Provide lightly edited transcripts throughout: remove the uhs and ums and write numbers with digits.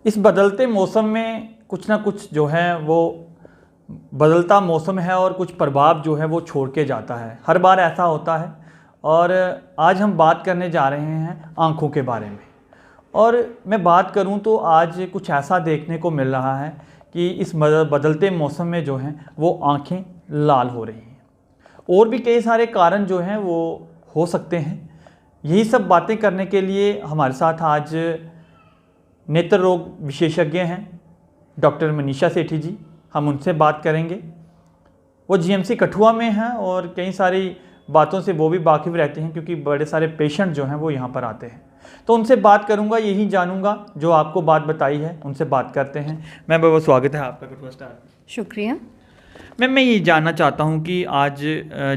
इस बदलते मौसम में कुछ ना कुछ जो है वो बदलता मौसम है और कुछ प्रभाव जो है वो छोड़ के जाता है। हर बार ऐसा होता है। और आज हम बात करने जा रहे हैं आँखों के बारे में। और मैं बात करूं तो आज कुछ ऐसा देखने को मिल रहा है कि इस बदलते मौसम में जो हैं वो आँखें लाल हो रही हैं। और भी कई सारे कारण जो हैं वो हो सकते हैं। यही सब बातें करने के लिए हमारे साथ आज नेत्र रोग विशेषज्ञ हैं डॉक्टर मनीषा सेठी जी। हम उनसे बात करेंगे। वो जीएमसी कठुआ में हैं और कई सारी बातों से वो भी वाकिफ़ रहते हैं क्योंकि बड़े सारे पेशेंट जो हैं वो यहाँ पर आते हैं। तो उनसे बात करूँगा, यही जानूँगा जो आपको बात बताई है। उनसे बात करते हैं। मैम बहुत स्वागत है आपका कठुआ स्टार में। शुक्रिया। मैम मैं ये जानना चाहता हूँ कि आज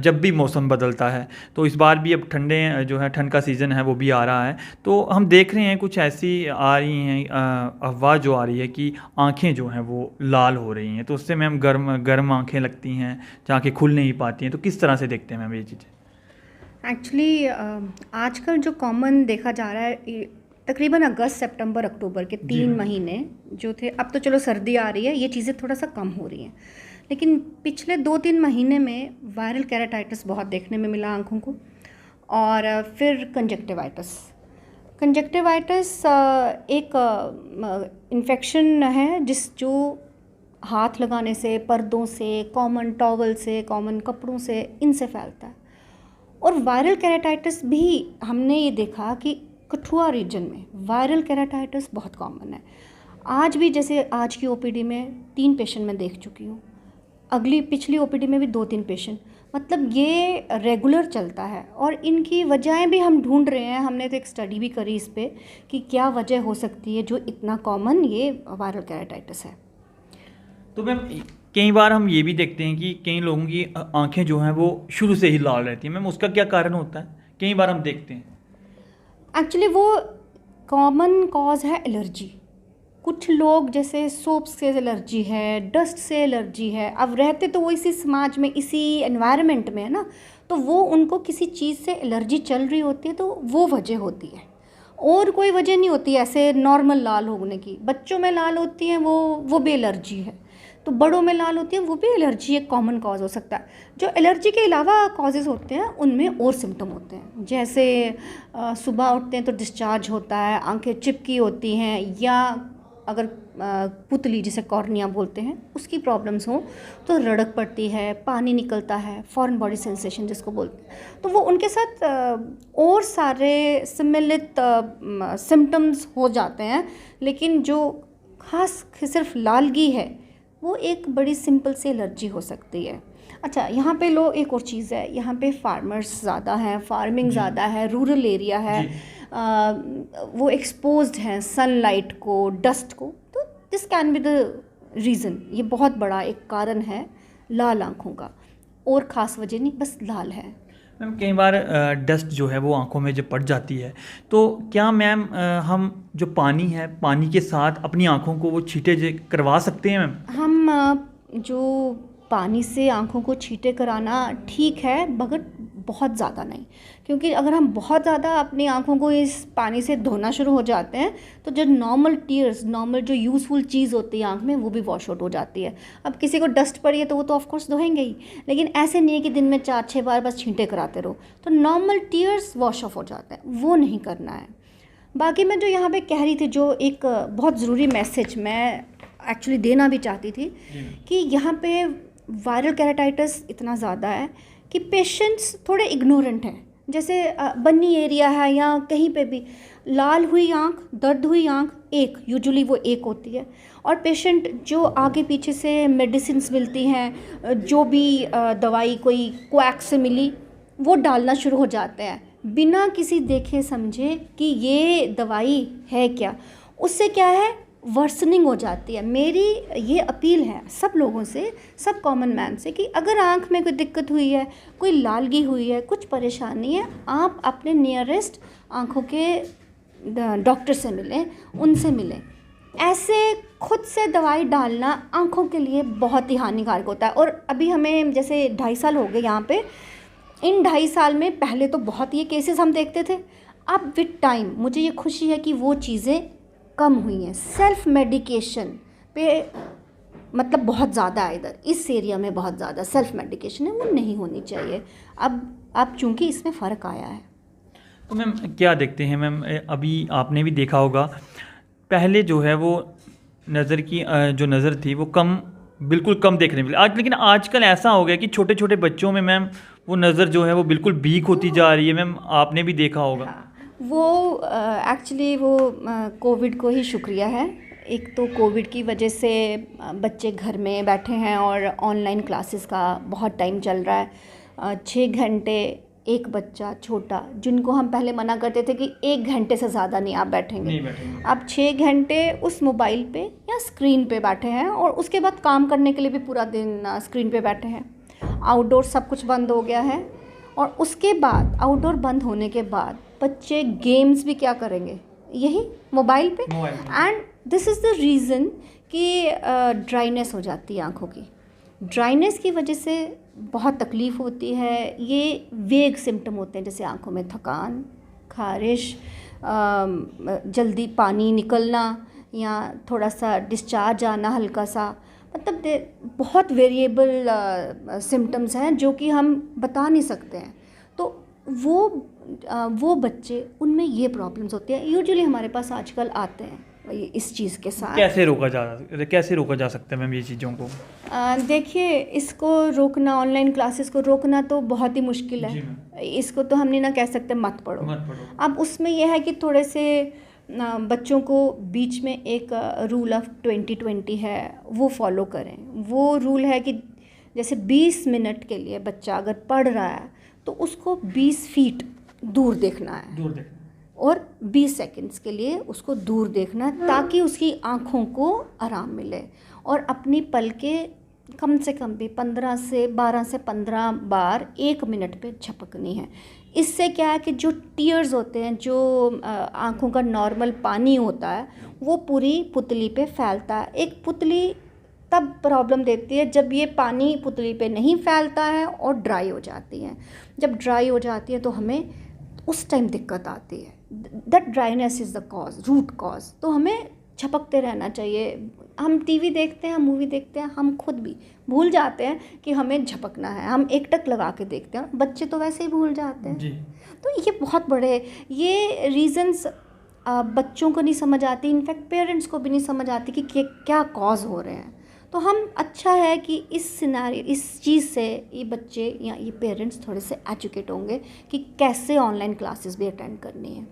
जब भी मौसम बदलता है तो इस बार भी अब ठंडे जो है ठंड का सीज़न है वो भी आ रहा है, तो हम देख रहे हैं कुछ ऐसी आ रही हैं अफवाह जो आ रही है कि आंखें जो हैं वो लाल हो रही हैं। तो उससे मैम गर्म आंखें लगती हैं, आंखें खुल नहीं पाती हैं। तो किस तरह से देखते हैं मैम ये चीज़ें? एक्चुअली आजकल जो कॉमन देखा जा रहा है तकरीबन अगस्त सितंबर अक्टूबर के 3 महीने जो थे, अब तो चलो सर्दी आ रही है, ये चीज़ें थोड़ा सा कम हो रही हैं। लेकिन पिछले 2-3 महीने में वायरल केराटाइटिस बहुत देखने में मिला आँखों को। और फिर कंजक्टिवाइटिस एक इन्फेक्शन है जो हाथ लगाने से, पर्दों से, कॉमन टॉवल से, कॉमन कपड़ों से, इनसे फैलता है। और वायरल केराटाइटिस भी हमने ये देखा कि कठुआ रीजन में वायरल केराटाइटिस बहुत कॉमन है। आज भी जैसे आज की ओपीडी में 3 पेशेंट मैं देख चुकी हूँ, पिछली ओपीडी में भी 2-3 पेशेंट, मतलब ये रेगुलर चलता है। और इनकी वजहें भी हम ढूंढ रहे हैं। हमने तो एक स्टडी भी करी इस पे कि क्या वजह हो सकती है जो इतना कॉमन ये वायरल केराटाइटिस है। तो मैम कई बार हम ये भी देखते हैं कि कई लोगों की आंखें जो हैं वो शुरू से ही लाल रहती हैं। मैम उसका क्या कारण होता है? कई बार हम देखते हैं एक्चुअली वो कॉमन कॉज है एलर्जी। कुछ लोग जैसे सोप से एलर्जी है, डस्ट से एलर्जी है, अब रहते तो वो इसी समाज में, इसी एनवायरनमेंट में है ना, तो वो उनको किसी चीज़ से एलर्जी चल रही होती है, तो वो वजह होती है। और कोई वजह नहीं होती ऐसे नॉर्मल लाल होने की। बच्चों में लाल होती है वो भी एलर्जी है, तो बड़ों में लाल होती है वो भी एलर्जी एक कॉमन कॉज हो सकता है। जो एलर्जी के अलावा कॉजेज़ होते हैं उनमें और सिम्टम होते हैं, जैसे सुबह उठते हैं तो डिस्चार्ज होता है, आंखें चिपकी होती हैं, या अगर पुतली जिसे कॉर्निया बोलते हैं उसकी प्रॉब्लम्स हो तो रड़क पड़ती है, पानी निकलता है, फॉरेन बॉडी सेंसेशन जिसको बोलते हैं। तो वो उनके साथ और सारे सम्मिलित सिम्टम्स हो जाते हैं। लेकिन जो खास सिर्फ लालगी है वो एक बड़ी सिंपल सी एलर्जी हो सकती है। अच्छा, यहाँ पे लो एक और चीज़ है, यहाँ पे फार्मर्स ज़्यादा हैं, फार्मिंग ज़्यादा है, रूरल एरिया है, वो एक्सपोज्ड हैं सनलाइट को, डस्ट को, तो this can be the reason. ये बहुत बड़ा एक कारण है लाल आँखों का, और ख़ास वजह नहीं, बस लाल है। मैम कई बार डस्ट जो है वो आंखों में जब पड़ जाती है तो क्या मैम हम जो पानी है, पानी के साथ अपनी आंखों को वो छींटे करवा सकते हैं मैम? हम जो पानी से आँखों को छींटे कराना ठीक है, मगर बहुत ज़्यादा नहीं, क्योंकि अगर हम बहुत ज़्यादा अपनी आँखों को इस पानी से धोना शुरू हो जाते हैं तो जो नॉर्मल टीयर्स, नॉर्मल जो यूज़फुल चीज़ होती है आँख में, वो भी वॉश आउट हो जाती है। अब किसी को डस्ट पड़ी है तो वो तो ऑफकोर्स धोएंगे ही, लेकिन ऐसे नहीं है कि दिन में 4-6 बार बस छींटे कराते रहो, तो नॉर्मल टीयर्स वॉश ऑफ हो जाते हैं, वो नहीं करना है। बाकी मैं जो यहाँ पे कह रही थी, जो एक बहुत ज़रूरी मैसेज मैं एक्चुअली देना भी चाहती थी कि यहाँ पे वायरल केराटाइटिस इतना ज़्यादा है कि पेशेंट्स थोड़े इग्नोरेंट हैं। जैसे बन्नी एरिया है या कहीं पे भी लाल हुई आँख, दर्द हुई आँख, यूजुअली वो एक होती है, और पेशेंट जो आगे पीछे से मेडिसिन्स मिलती हैं, जो भी दवाई कोई क्वैक से मिली वो डालना शुरू हो जाते हैं बिना किसी देखे समझे कि ये दवाई है क्या। उससे क्या है, वर्सनिंग हो जाती है। मेरी ये अपील है सब लोगों से, सब कॉमन मैन से, कि अगर आँख में कोई दिक्कत हुई है, कोई लालगी हुई है, कुछ परेशानी है, आप अपने नियरेस्ट आँखों के डॉक्टर से मिलें, उनसे मिलें। ऐसे खुद से दवाई डालना आँखों के लिए बहुत ही हानिकारक होता है। और अभी हमें जैसे 2.5 साल हो गए यहाँ पे, इन 2.5 साल में पहले तो बहुत ये केसेस हम देखते थे। अब विद टाइम मुझे ये खुशी है कि वो चीज़ें कम हुई हैं। सेल्फ मेडिकेशन पे मतलब बहुत ज़्यादा है, इधर इस एरिया में बहुत ज़्यादा सेल्फ मेडिकेशन है, वो नहीं होनी चाहिए। अब चूँकि इसमें फ़र्क आया है। तो मैम क्या देखते हैं मैम, अभी आपने भी देखा होगा पहले जो है वो नज़र की जो नज़र थी वो बिल्कुल कम देखने मिली आज, लेकिन आजकल ऐसा हो गया कि छोटे छोटे बच्चों में मैम वो नज़र जो है वो बिल्कुल वीक होती जा रही है। मैम आपने भी देखा होगा। हाँ, वो एक्चुअली वो कोविड को ही शुक्रिया है। एक तो कोविड की वजह से बच्चे घर में बैठे हैं और ऑनलाइन क्लासेस का बहुत टाइम चल रहा है। 6 घंटे एक बच्चा छोटा, जिनको हम पहले मना करते थे कि 1 घंटे से ज़्यादा नहीं आप बैठेंगे, अब 6 घंटे उस मोबाइल पे या स्क्रीन पे बैठे हैं और उसके बाद काम करने के लिए भी पूरा दिन स्क्रीन पे बैठे हैं। आउटडोर सब कुछ बंद हो गया है और उसके बाद आउटडोर बंद होने के बाद बच्चे गेम्स भी क्या करेंगे, यही मोबाइल पे। And this is the reason कि ड्राइनेस हो जाती है आँखों की। ड्राइनेस की वजह से बहुत तकलीफ़ होती है। ये वेग सिम्टम होते हैं, जैसे आँखों में थकान, खारिश, जल्दी पानी निकलना या थोड़ा सा डिस्चार्ज आना हल्का सा, मतलब बहुत वेरिएबल सिम्टम्स हैं जो कि हम बता नहीं सकते हैं। तो वो बच्चे, उनमें ये प्रॉब्लम्स होती हैं, यूजुअली हमारे पास आजकल आते हैं इस चीज़ के साथ। कैसे रोका जा सकता है मैम ये चीज़ों को? देखिए, इसको रोकना, ऑनलाइन क्लासेस को रोकना तो बहुत ही मुश्किल है। इसको तो हम नहीं ना कह सकते मत पढ़ो। अब उसमें यह है कि थोड़े से बच्चों को बीच में एक रूल ऑफ 20-20 है, वो फॉलो करें। वो रूल है कि जैसे 20 मिनट के लिए बच्चा अगर पढ़ रहा है तो उसको 20 फीट दूर देखना है और 20 सेकंड्स के लिए उसको दूर देखना है, ताकि उसकी आँखों को आराम मिले। और अपनी पलकें कम से कम भी 12 से 15 बार 1 मिनट पे झपकनी है। इससे क्या है कि जो टीयर्स होते हैं, जो आँखों का नॉर्मल पानी होता है, वो पूरी पुतली पे फैलता है। एक पुतली तब प्रॉब्लम देती है जब ये पानी पुतली पे नहीं फैलता है और ड्राई हो जाती है। जब ड्राई हो जाती है तो हमें उस टाइम दिक्कत आती है। That dryness is the cause, root cause. तो हमें झपकते रहना चाहिए। हम टीवी देखते हैं, हम मूवी देखते हैं, हम खुद भी भूल जाते हैं कि हमें झपकना है। हम एकटक लगा के देखते हैं, बच्चे तो वैसे ही भूल जाते हैं जी। तो ये बहुत बड़े ये रीज़न्स बच्चों को नहीं समझ आती, इनफैक्ट पेरेंट्स को भी नहीं समझ आती कि क्या कॉज हो रहे हैं। तो हम अच्छा है कि इस चीज़ से ये बच्चे या ये पेरेंट्स थोड़े से एजुकेट होंगे कि कैसे ऑनलाइन क्लासेस भी अटेंड करनी है।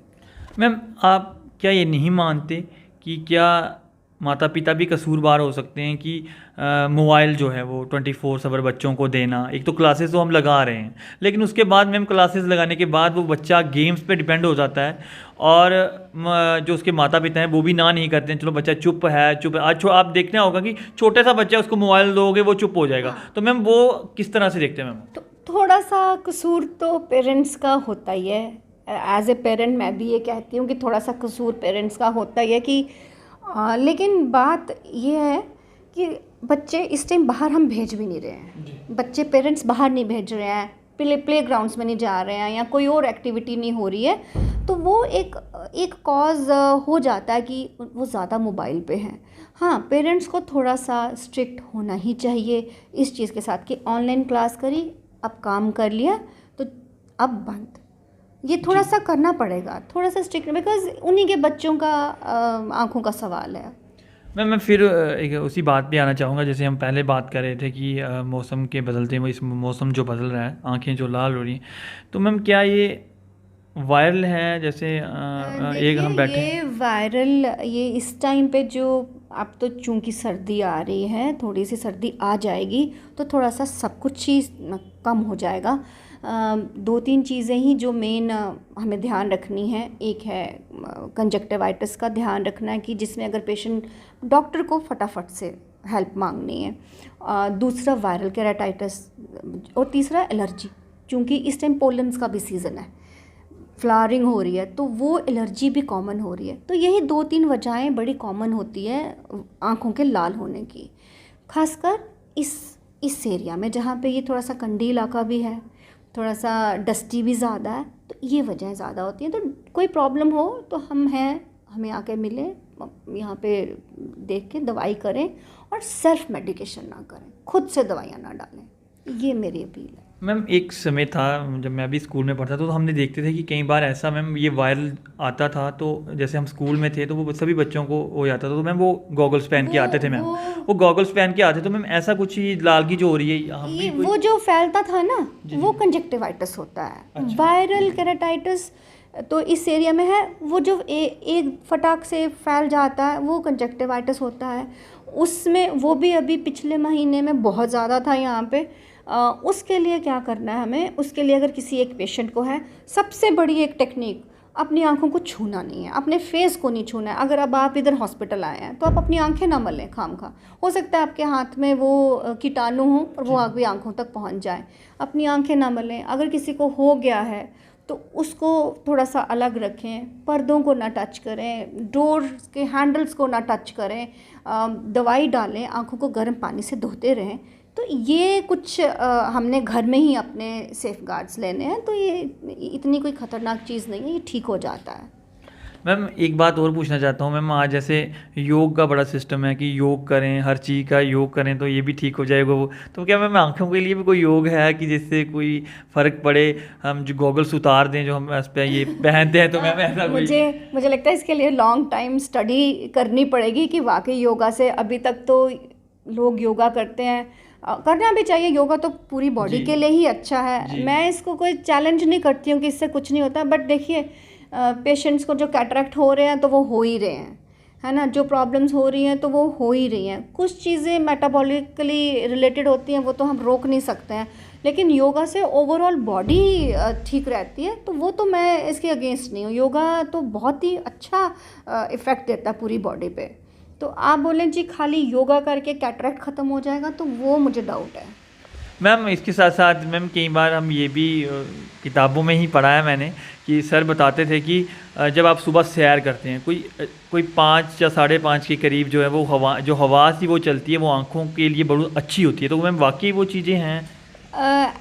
मैम आप क्या ये नहीं मानते कि क्या माता पिता भी कसूरवार हो सकते हैं कि मोबाइल जो है वो 24/7 बच्चों को देना? एक तो क्लासेस तो हम लगा रहे हैं, लेकिन उसके बाद मैम क्लासेस लगाने के बाद वो बच्चा गेम्स पे डिपेंड हो जाता है और जो उसके माता पिता हैं वो भी ना नहीं करते हैं, चलो बच्चा चुप है। आज आप देखना होगा कि छोटा सा बच्चा, उसको मोबाइल दोगे वो चुप हो जाएगा। तो मैम वो किस तरह से देखते हैं मैम? तो थोड़ा सा कसूर तो पेरेंट्स का होता ही है। एज ए पेरेंट मैं भी ये कहती हूँ कि थोड़ा सा कसूर पेरेंट्स का होता ही है कि लेकिन बात ये है कि बच्चे इस टाइम बाहर हम भेज भी नहीं रहे हैं। बच्चे पेरेंट्स बाहर नहीं भेज रहे हैं, प्ले ग्राउंड्स में नहीं जा रहे हैं या कोई और एक्टिविटी नहीं हो रही है, तो वो एक कॉज हो जाता है कि वो ज़्यादा मोबाइल पे हैं। हाँ, पेरेंट्स को थोड़ा सा स्ट्रिक्ट होना ही चाहिए इस चीज़ के साथ कि ऑनलाइन क्लास करी, अब काम कर लिया तो अब बंद। ये थोड़ा सा करना पड़ेगा, थोड़ा सा स्ट्रिक्ट, बिकॉज उन्हीं के बच्चों का आंखों का सवाल है। मैं फिर एक उसी बात पे आना चाहूँगा, जैसे हम पहले बात कर रहे थे कि मौसम के बदलते हुए इस मौसम जो बदल रहा है, आंखें जो लाल हो रही हैं, तो मैम क्या ये वायरल है? जैसे एक हम बैठे ये वायरल, ये इस टाइम पे जो अब तो चूँकि सर्दी आ रही है, थोड़ी सी सर्दी आ जाएगी तो थोड़ा सा सब कुछ ही कम हो जाएगा। 2-3 चीज़ें ही जो मेन हमें ध्यान रखनी है। एक है कंजक्टिवाइटिस का ध्यान रखना है कि जिसमें अगर पेशेंट डॉक्टर को फटाफट से हेल्प मांगनी है। दूसरा वायरल केराटाइटिस और तीसरा एलर्जी, क्योंकि इस टाइम पोलन्स का भी सीज़न है, फ्लावरिंग हो रही है तो वो एलर्जी भी कॉमन हो रही है। तो यही 2-3 वजहें बड़ी कॉमन होती है आँखों के लाल होने की, खासकर इस एरिया में जहाँ पे ये थोड़ा सा कंडी इलाका भी है, थोड़ा सा डस्टी भी ज़्यादा है, तो ये वजहें ज़्यादा होती हैं। तो कोई प्रॉब्लम हो तो हम हैं, हमें आके मिले, यहाँ पे देख के दवाई करें और सेल्फ मेडिकेशन ना करें, खुद से दवाइयाँ ना डालें, ये मेरी अपील है। मैम एक समय था जब मैं अभी स्कूल में पढ़ता था, तो हमने देखते थे कि कई बार ऐसा मैम ये वायरल आता था, तो जैसे हम स्कूल में थे तो वो सभी बच्चों को हो जाता था, तो मैम वो गॉगल्स पहन के आते थे मैम, वो गॉगल्स पहन के आते, तो मैम ऐसा कुछ ही लालगी जो हो रही है हम भी वो जो फैलता था ना वो कंजक्टिवाइटिस होता है। अच्छा। वायरल केराटाइटिस तो इस एरिया में है, वो जो एक फटाक से फैल जाता है वो कंजक्टिवाइटिस होता है। उसमें वो भी अभी पिछले महीने में बहुत ज़्यादा था यहाँ पे। उसके लिए क्या करना है हमें, उसके लिए अगर किसी एक पेशेंट को है, सबसे बड़ी एक टेक्निक, अपनी आंखों को छूना नहीं है, अपने फेस को नहीं छूना है। अगर अब आप इधर हॉस्पिटल आए हैं तो आप अपनी आंखें ना मलें खामखा, हो सकता है आपके हाथ में वो कीटाणु हो और वो आपकी आंखों तक पहुंच जाए। अपनी आंखें ना मलें। अगर किसी को हो गया है तो उसको थोड़ा सा अलग रखें, पर्दों को ना टच करें, डोर के हैंडल्स को ना टच करें, दवाई डालें, आंखों को गर्म पानी से धोते रहें। तो ये कुछ हमने घर में ही अपने सेफ गार्ड्स लेने हैं, तो ये इतनी कोई ख़तरनाक चीज़ नहीं है, ये ठीक हो जाता है। मैम एक बात और पूछना चाहता हूँ मैम, आज जैसे योग का बड़ा सिस्टम है कि योग करें, हर चीज़ का योग करें तो ये भी ठीक हो जाएगा वो, तो क्या मैम आंखों के लिए भी कोई योग है कि जिससे कोई फ़र्क पड़े, हम जो गॉगल्स उतार दें जो हम इस पे ये पहनते हैं, तो मैम ऐसा मुझे लगता है इसके लिए लॉन्ग टाइम स्टडी करनी पड़ेगी कि वाकई योगा से, अभी तक तो लोग योगा करते हैं, करना भी चाहिए, योगा तो पूरी बॉडी के लिए ही अच्छा है। मैं इसको कोई चैलेंज नहीं करती हूँ कि इससे कुछ नहीं होता, बट देखिए पेशेंट्स को जो कैटरेक्ट हो रहे हैं तो वो हो ही रहे हैं, है ना, जो प्रॉब्लम्स हो रही हैं तो वो हो ही रही हैं। कुछ चीज़ें मेटाबॉलिकली रिलेटेड होती हैं, वो तो हम रोक नहीं सकते हैं, लेकिन योगा से ओवरऑल बॉडी ठीक रहती है, तो वो तो मैं इसके अगेंस्ट नहीं हूँ। योगा तो बहुत ही अच्छा इफ़ेक्ट देता है पूरी बॉडी पे। तो आप बोलें जी खाली योगा करके कैटरेक्ट ख़त्म हो जाएगा, तो वो मुझे डाउट है। मैम इसके साथ साथ मैम कई बार हम ये भी किताबों में ही पढ़ा है मैंने कि सर बताते थे कि जब आप सुबह सैर करते हैं, कोई 5 या 5:30 के करीब जो है वो हवा सी वो चलती है, वो आँखों के लिए बहुत अच्छी होती है, तो मैम वाकई वो चीज़ें हैं?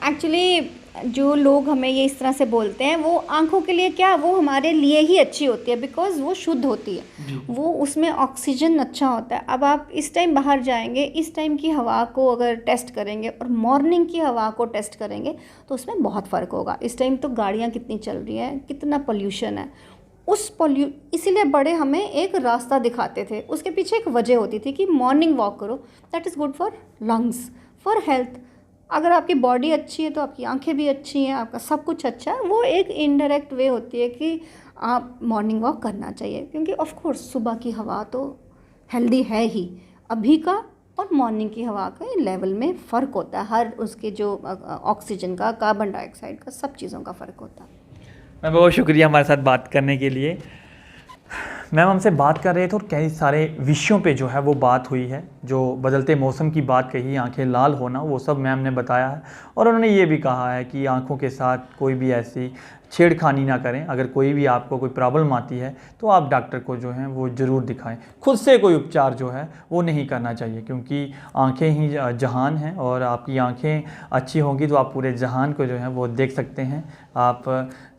एक्चुअली जो लोग हमें ये इस तरह से बोलते हैं, वो आंखों के लिए क्या, वो हमारे लिए ही अच्छी होती है, बिकॉज़ वो शुद्ध होती है, वो उसमें ऑक्सीजन अच्छा होता है। अब आप इस टाइम बाहर जाएंगे, इस टाइम की हवा को अगर टेस्ट करेंगे और मॉर्निंग की हवा को टेस्ट करेंगे तो उसमें बहुत फ़र्क होगा। इस टाइम तो गाड़ियाँ कितनी चल रही हैं, कितना पोल्यूशन है, इसीलिए बड़े हमें एक रास्ता दिखाते थे, उसके पीछे एक वजह होती थी कि मॉर्निंग वॉक करो, that is good for lungs, for health. अगर आपकी बॉडी अच्छी है तो आपकी आंखें भी अच्छी हैं, आपका सब कुछ अच्छा है। वो एक इनडायरेक्ट वे होती है कि आप मॉर्निंग वॉक करना चाहिए, क्योंकि ऑफ कोर्स सुबह की हवा तो हेल्दी है ही, अभी का और मॉर्निंग की हवा का लेवल में फ़र्क होता है, हर उसके जो ऑक्सीजन का, कार्बन डाइऑक्साइड का, सब चीज़ों का फ़र्क होता है। मैम बहुत शुक्रिया हमारे साथ बात करने के लिए। मैम हमसे बात कर रहे थे और कई सारे विषयों पे जो है वो बात हुई है, जो बदलते मौसम की बात कही, आंखें लाल होना, वो सब मैम ने बताया है, और उन्होंने ये भी कहा है कि आंखों के साथ कोई भी ऐसी छेड़खानी ना करें। अगर कोई भी आपको कोई प्रॉब्लम आती है तो आप डॉक्टर को जो है वो ज़रूर दिखाएं, खुद से कोई उपचार जो है वो नहीं करना चाहिए, क्योंकि आंखें ही जहान हैं, और आपकी आंखें अच्छी होंगी तो आप पूरे जहान को जो है वो देख सकते हैं, आप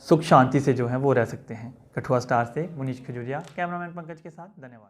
सुख शांति से जो है वो रह सकते हैं। कठुआ स्टार से मुनीश खजूरिया, कैमरामैन पंकज के साथ, धन्यवाद।